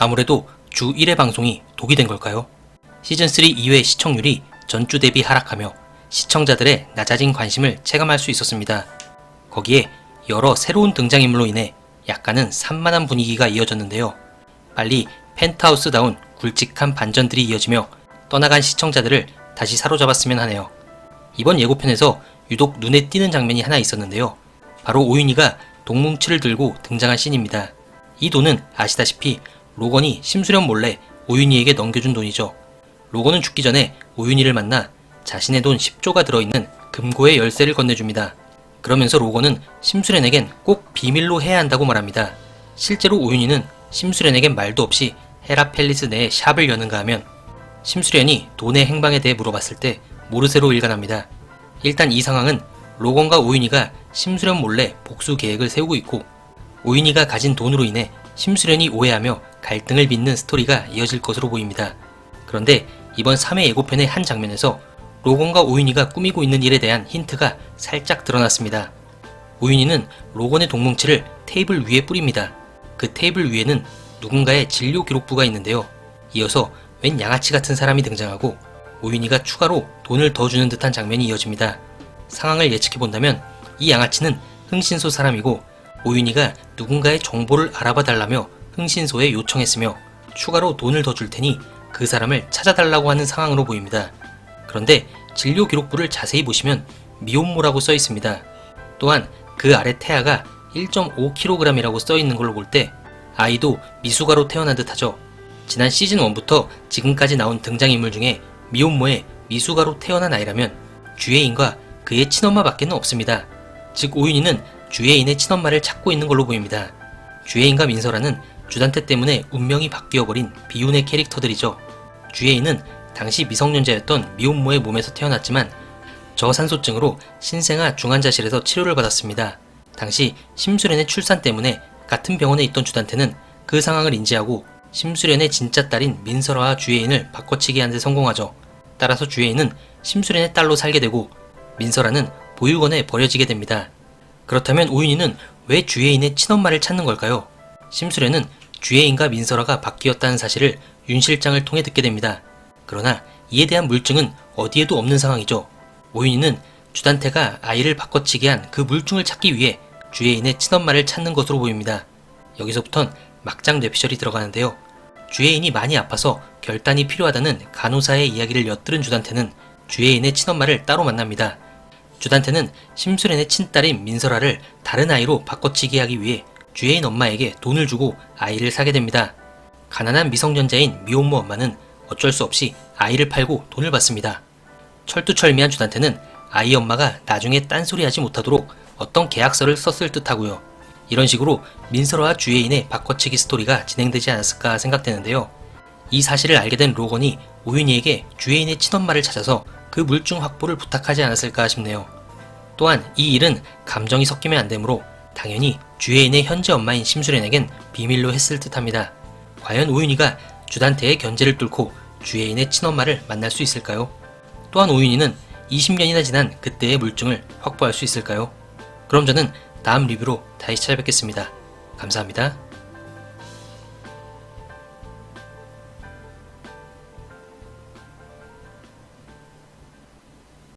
아무래도 주 1회 방송이 독이 된 걸까요? 시즌3 2회 시청률이 전주 대비 하락하며 시청자들의 낮아진 관심을 체감할 수 있었습니다. 거기에 여러 새로운 등장인물로 인해 약간은 산만한 분위기가 이어졌는데요. 빨리 펜트하우스다운 굵직한 반전들이 이어지며 떠나간 시청자들을 다시 사로잡았으면 하네요. 이번 예고편에서 유독 눈에 띄는 장면이 하나 있었는데요. 바로 오윤희가 동뭉치를 들고 등장한 씬입니다. 이 돈은 아시다시피 로건이 심수련 몰래 오윤희에게 넘겨준 돈이죠. 로건은 죽기 전에 오윤희를 만나 자신의 돈 10조가 들어있는 금고의 열쇠를 건네줍니다. 그러면서 로건은 심수련에겐 꼭 비밀로 해야 한다고 말합니다. 실제로 오윤희는 심수련에겐 말도 없이 헤라 팰리스 내에 샵을 여는가 하면 심수련이 돈의 행방에 대해 물어봤을 때 모르쇠로 일관합니다. 일단 이 상황은 로건과 오윤희가 심수련 몰래 복수 계획을 세우고 있고 오윤희가 가진 돈으로 인해 심수련이 오해하며 갈등을 빚는 스토리가 이어질 것으로 보입니다. 그런데 이번 3회 예고편의 한 장면에서 로건과 오윤희가 꾸미고 있는 일에 대한 힌트가 살짝 드러났습니다. 오윤희는 로건의 동뭉치를 테이블 위에 뿌립니다. 그 테이블 위에는 누군가의 진료 기록부가 있는데요. 이어서 웬 양아치 같은 사람이 등장하고 오윤희가 추가로 돈을 더 주는 듯한 장면이 이어집니다. 상황을 예측해본다면 이 양아치는 흥신소 사람이고 오윤희가 누군가의 정보를 알아봐 달라며 흥신소에 요청했으며 추가로 돈을 더 줄 테니 그 사람을 찾아달라고 하는 상황으로 보입니다. 그런데 진료 기록부를 자세히 보시면 미혼모라고 써 있습니다. 또한 그 아래 태아가 1.5kg이라고 써 있는 걸로 볼 때 아이도 미숙아로 태어난 듯하죠. 지난 시즌 1부터 지금까지 나온 등장인물 중에 미혼모의 미숙아로 태어난 아이라면 주예인과 그의 친엄마밖에는 없습니다. 즉 오윤희는 주예인의 친엄마를 찾고 있는 걸로 보입니다. 주예인과 민설아는 주단태 때문에 운명이 바뀌어버린 비운의 캐릭터들이죠. 주예인은 당시 미성년자였던 미혼모의 몸에서 태어났지만 저산소증으로 신생아 중환자실에서 치료를 받았습니다. 당시 심수련의 출산 때문에 같은 병원에 있던 주단태는 그 상황을 인지하고 심수련의 진짜 딸인 민설아와 주예인을 바꿔치기 하는 데 성공하죠. 따라서 주예인은 심수련의 딸로 살게 되고 민설아는 보육원에 버려지게 됩니다. 그렇다면 오윤희는 왜 주예인의 친엄마를 찾는 걸까요? 심수련은 주예인과 민설아가 바뀌었다는 사실을 윤 실장을 통해 듣게 됩니다. 그러나 이에 대한 물증은 어디에도 없는 상황이죠. 오윤희는 주단태가 아이를 바꿔치기 한 그 물증을 찾기 위해 주예인의 친엄마를 찾는 것으로 보입니다. 여기서부턴 막장 뇌피셜이 들어가는데요. 주예인이 많이 아파서 결단이 필요하다는 간호사의 이야기를 엿들은 주단태는 주예인의 친엄마를 따로 만납니다. 주단태는 심수련의 친딸인 민설아를 다른 아이로 바꿔치기 하기 위해 주예인 엄마에게 돈을 주고 아이를 사게 됩니다. 가난한 미성년자인 미혼모 엄마는 어쩔 수 없이 아이를 팔고 돈을 받습니다. 철두철미한 주단태는 아이 엄마가 나중에 딴소리하지 못하도록 어떤 계약서를 썼을 듯하고요. 이런 식으로 민설아와 주예인의 바꿔치기 스토리가 진행되지 않았을까 생각되는데요. 이 사실을 알게 된 로건이 오윤희에게 주예인의 친엄마를 찾아서 그 물증 확보를 부탁하지 않았을까 싶네요. 또한 이 일은 감정이 섞이면 안 되므로 당연히 주예인의 현재 엄마인 심수련에겐 비밀로 했을 듯합니다. 과연 오윤희가 주단태의 견제를 뚫고 주예인의 친엄마를 만날 수 있을까요? 또한 오윤희는 20년이나 지난 그때의 물증을 확보할 수 있을까요? 그럼 저는 다음 리뷰로 다시 찾아뵙겠습니다. 감사합니다.